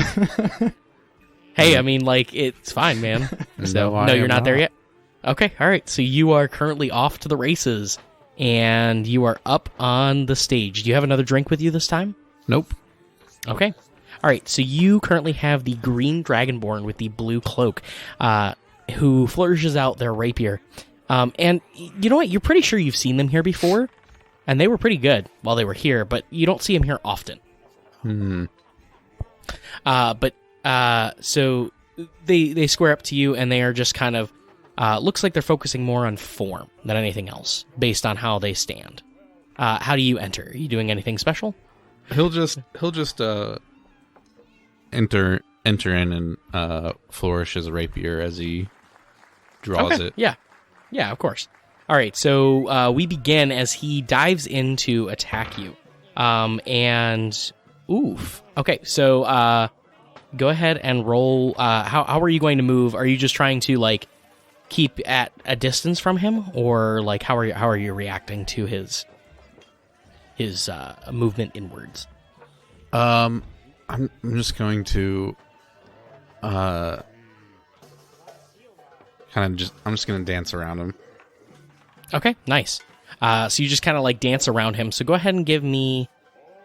Hey, I mean, like, it's fine, man. So, no, you're not there yet? Okay, all right. So you are currently off to the races, and you are up on the stage. Do you have another drink with you this time? Nope. Okay. All right, so you currently have the green Dragonborn with the blue cloak, who flourishes out their rapier. And you know what? You're pretty sure you've seen them here before, and they were pretty good while they were here, but you don't see them here often. So they square up to you, and they are just kind of looks like they're focusing more on form than anything else, based on how they stand. How do you enter? Are you doing anything special? He'll just enter in and flourish his rapier as he draws it. Yeah, of course. All right, so we begin as he dives in to attack you. And oof. Okay, so go ahead and roll. How are you going to move? Are you just trying to like keep at a distance from him, or like how are you reacting to his movement inwards? I'm just going to I'm just going to dance around him. Okay, nice. So you just kind of like dance around him. So go ahead and give me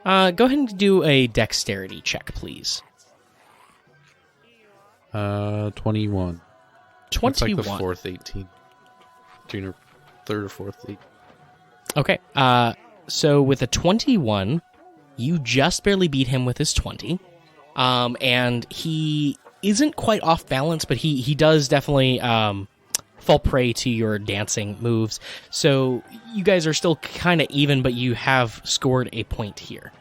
go ahead and do a dexterity check, please. 21. 21. It's like the fourth 18. Third or fourth 18. Okay. So with a 21, you just barely beat him with his 20. And he isn't quite off balance, but he does definitely fall prey to your dancing moves. So you guys are still kind of even, but you have scored a point here.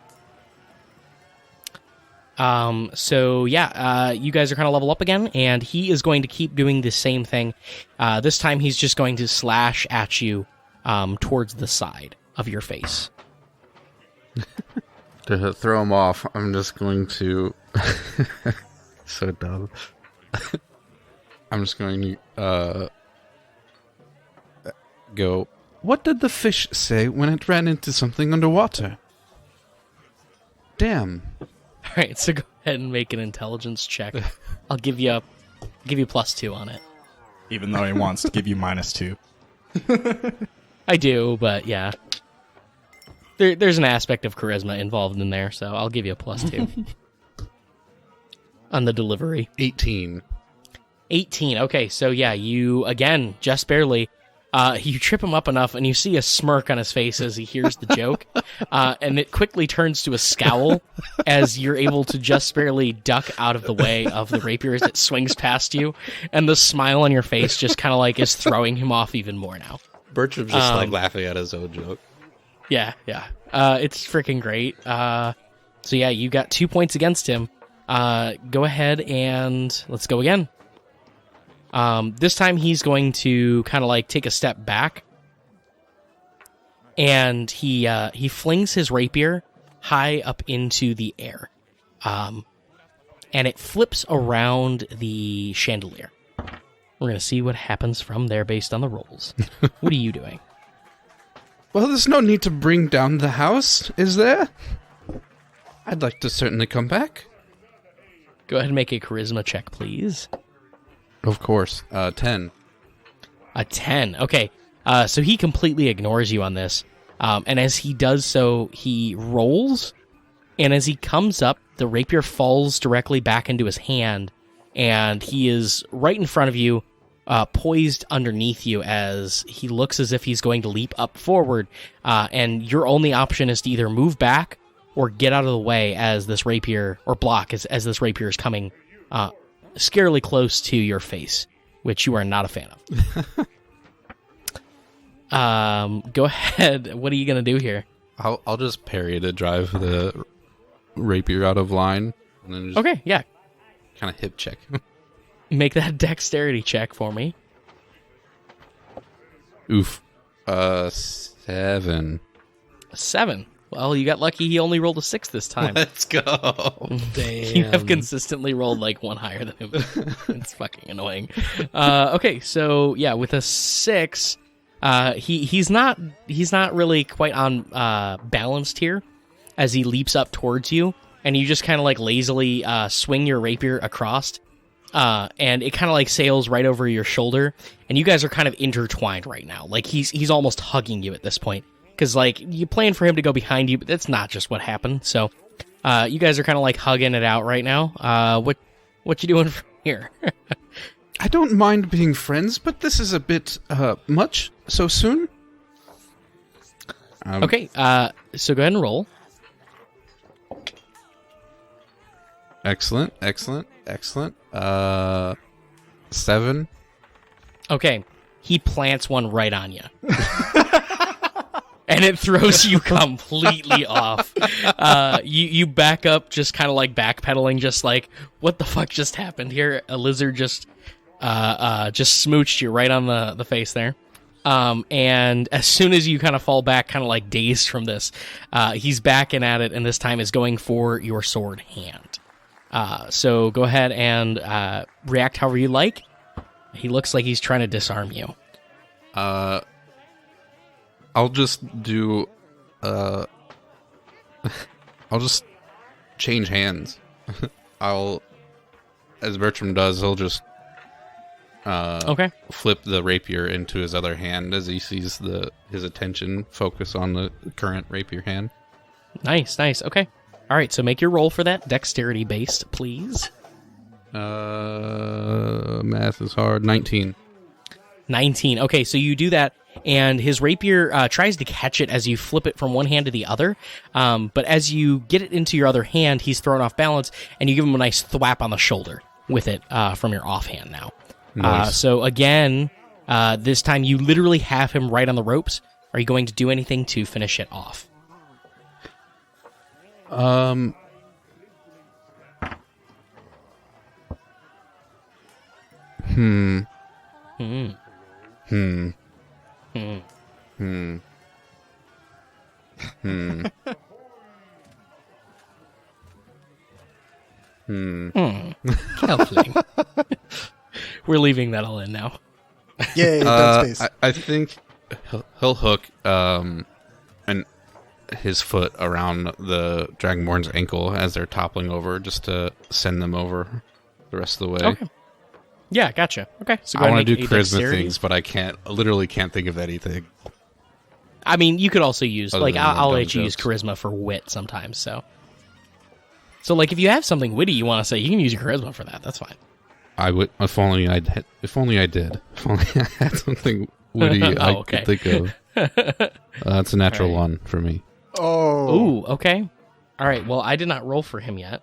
So yeah, you guys are kind of level up again, and he is going to keep doing the same thing. This time he's just going to slash at you towards the side of your face. To throw him off, I'm just going to... so dumb. I'm just going to go, what did the fish say when it ran into something underwater? Damn. All right, so go ahead and make an intelligence check. I'll give you +2 on it. Even though he wants to give you -2. I do, but yeah. There's an aspect of charisma involved in there, so I'll give you a +2. On the delivery. 18. 18. Okay, so yeah, you, again, just barely, you trip him up enough, and you see a smirk on his face as he hears the joke, and it quickly turns to a scowl as you're able to just barely duck out of the way of the rapier as it swings past you, and the smile on your face just kind of like is throwing him off even more now. Bertram's just like laughing at his own joke. Yeah. It's freaking great. So yeah, you got 2 points against him. Go ahead and let's go again. This time he's going to kind of like take a step back, and he flings his rapier high up into the air, and it flips around the chandelier. We're gonna see what happens from there based on the rolls. What are you doing? Well, there's no need to bring down the house, is there? I'd like to certainly come back. Go ahead and make a charisma check, please. Of course. 10. A 10. Okay. So he completely ignores you on this. And as he does so, he rolls. And as he comes up, the rapier falls directly back into his hand. And he is right in front of you, poised underneath you as he looks as if he's going to leap up forward. And your only option is to either move back or get out of the way as this rapier, or block as this rapier is coming scarily close to your face, which you are not a fan of. Go ahead. What are you going to do here? I'll just parry to drive the rapier out of line. And then just Okay, yeah. kind of hip check. Make that dexterity check for me. Oof. 7. 7. Well, you got lucky he only rolled a 6 this time. Let's go. Damn. You have consistently rolled like one higher than him. It's fucking annoying. Okay, so yeah, with a 6, he's not really quite on balanced here as he leaps up towards you, and you just kind of like lazily swing your rapier across, and it kind of like sails right over your shoulder, and you guys are kind of intertwined right now. Like he's almost hugging you at this point, because like you plan for him to go behind you, but that's not just what happened. So you guys are kind of like hugging it out right now. What you doing from here? I don't mind being friends, but this is a bit much so soon. Okay, so go ahead and roll. Excellent. 7. Okay, he plants one right on you. And it throws you completely off. You back up, just kind of like backpedaling, just like, what the fuck just happened here? A lizard just smooched you right on the face there. And as soon as you kind of fall back, kind of like dazed from this, he's backing at it, and this time is going for your sword hand. So go ahead and react however you like. He looks like he's trying to disarm you. I'll just do. I'll just change hands. As Bertram does, he'll just flip the rapier into his other hand as he sees his attention focus on the current rapier hand. Nice. Okay. All right. So make your roll for that, dexterity based, please. Math is hard. 19. 19. Okay, so you do that, and his rapier tries to catch it as you flip it from one hand to the other. But as you get it into your other hand, he's thrown off balance, and you give him a nice thwap on the shoulder with it from your offhand now. Nice. So again, this time you literally have him right on the ropes. Are you going to do anything to finish it off? Hmm. Counseling. We're leaving that all in now. Yay, dead space. I think he'll hook and his foot around the Dragonborn's ankle as they're toppling over, just to send them over the rest of the way. Okay. Yeah, gotcha. Okay, so go I ahead want and to make do a charisma dexterity. things, but I literally can't think of anything. I mean, you could also use, Other like, than I'll dumb let you use jokes. charisma for wit sometimes, so. So, like, if you have something witty you want to say, you can use your charisma for that. That's fine. I would, if only I did. If only I had something witty I okay. could think of. That's a natural Right. one for me. Oh. Ooh, okay. All right, well, I did not roll for him yet.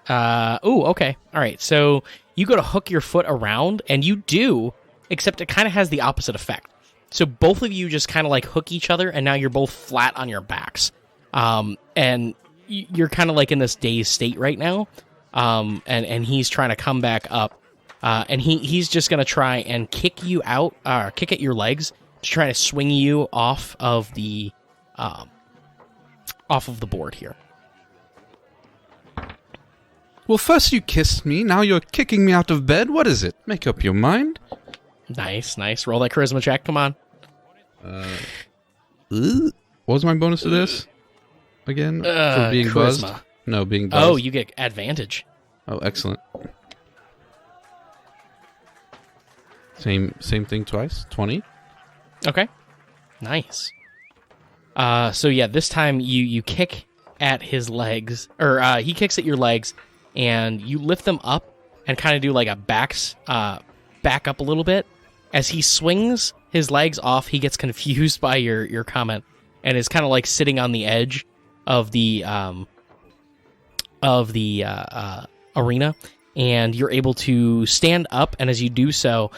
Okay. All right, so you go to hook your foot around, and you do, except it kind of has the opposite effect. So both of you just kind of like hook each other, and now you're both flat on your backs. And you're kind of like in this dazed state right now. And he's trying to come back up. And he's just going to try and kick you out, kick at your legs to try to swing you off of the board here. Well, first you kissed me, now you're kicking me out of bed. What is it? Make up your mind. Nice. Roll that charisma check. Come on. What was my bonus to this? Again? For being charisma. buzzed? No, being buzzed. Oh, you get advantage. Oh, excellent. Same thing twice. 20. Okay. Nice. So yeah, this time you kick at his legs, or he kicks at your legs, and you lift them up and kind of do like a back up a little bit. As he swings his legs off, he gets confused by your comment and is kind of like sitting on the edge of the arena, and you're able to stand up, and as you do so,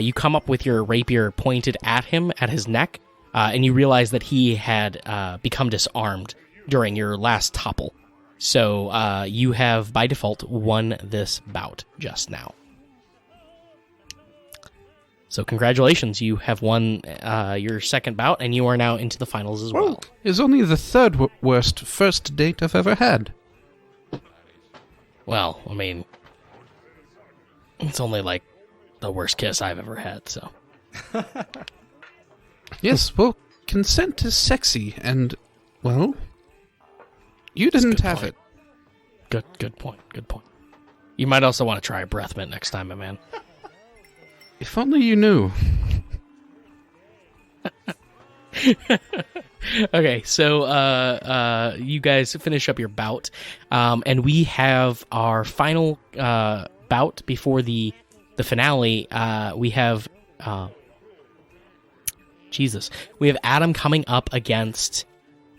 you come up with your rapier pointed at him, at his neck, and you realize that he had become disarmed during your last topple. So you have, by default, won this bout just now. So congratulations, you have won your second bout, and you are now into the finals as well. It's only the third worst first date I've ever had. Well, I mean, it's only like the worst kiss I've ever had, so. Yes, well, consent is sexy, and, well, you didn't have point. it. Good point. You might also want to try a breath mint next time, my man. If only you knew. Okay, so you guys finish up your bout, and we have our final bout before the finale. We have we have Adam coming up against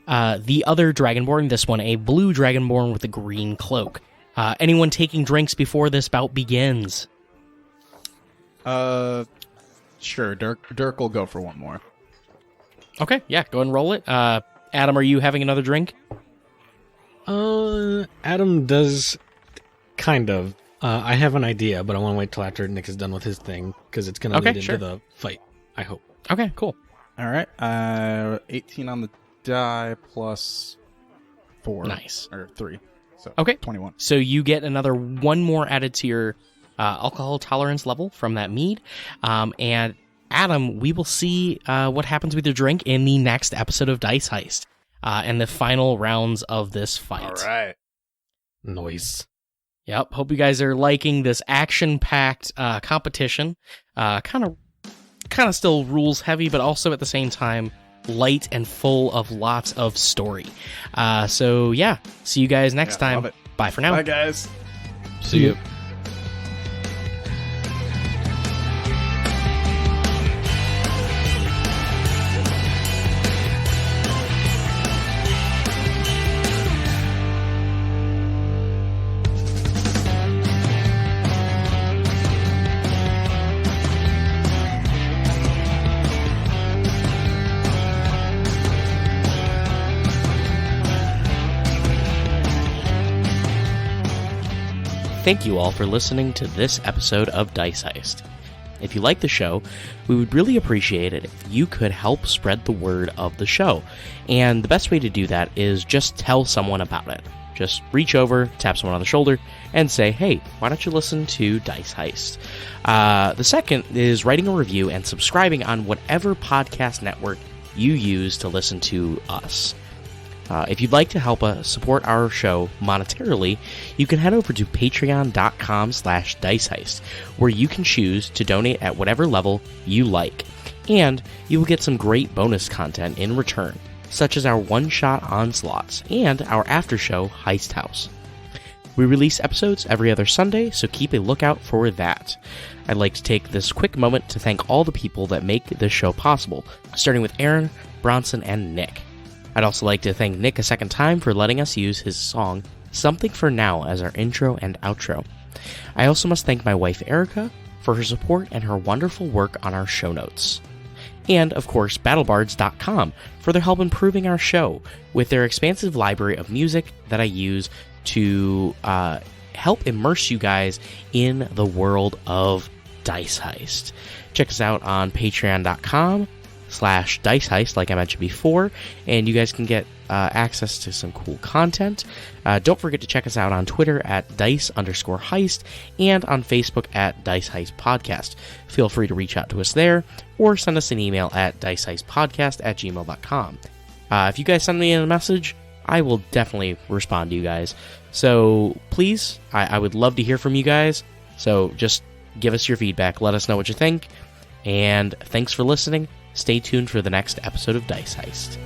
the other Dragonborn. This one, a blue Dragonborn with a green cloak. Anyone taking drinks before this bout begins? Sure. Dirk will go for one more. Okay, yeah, go ahead and roll it. Adam, are you having another drink? Adam does kind of. I have an idea, but I want to wait till after Nick is done with his thing, because it's going to lead into the fight, I hope. Okay, cool. All right. 18 on the die plus 4. Nice. Or 3. So Okay. 21. So you get another one more added to your alcohol tolerance level from that mead. And Adam, we will see what happens with your drink in the next episode of Dice Heist and the final rounds of this fight. All right. Noise. Yep. Hope you guys are liking this action-packed competition. Kind of still rules heavy, but also at the same time light and full of lots of story. So yeah, see you guys next time. Love it. Bye for now. Bye, guys. See you. Thank you all for listening to this episode of Dice Heist. If you like the show, we would really appreciate it if you could help spread the word of the show. And the best way to do that is just tell someone about it. Just reach over, tap someone on the shoulder, and say, hey, why don't you listen to Dice Heist? The second is writing a review and subscribing on whatever podcast network you use to listen to us. If you'd like to help support our show monetarily, you can head over to patreon.com/diceheist, where you can choose to donate at whatever level you like. And you will get some great bonus content in return, such as our one-shot onslaughts and our after-show Heist House. We release episodes every other Sunday, so keep a lookout for that. I'd like to take this quick moment to thank all the people that make this show possible, starting with Aaron, Bronson, and Nick. I'd also like to thank Nick a second time for letting us use his song, Something for Now, as our intro and outro. I also must thank my wife Erica for her support and her wonderful work on our show notes. And, of course, BattleBards.com for their help improving our show with their expansive library of music that I use to help immerse you guys in the world of Dice Heist. Check us out on patreon.com/Dice Heist, like I mentioned before, and you guys can get access to some cool content. Don't forget to check us out on Twitter at Dice_Heist and on Facebook at Dice Heist Podcast. Feel free to reach out to us there or send us an email at diceheistpodcast@gmail.com. If you guys send me a message, I will definitely respond to you guys. So please, I would love to hear from you guys. So just give us your feedback. Let us know what you think. And thanks for listening. Stay tuned for the next episode of Dice Heist.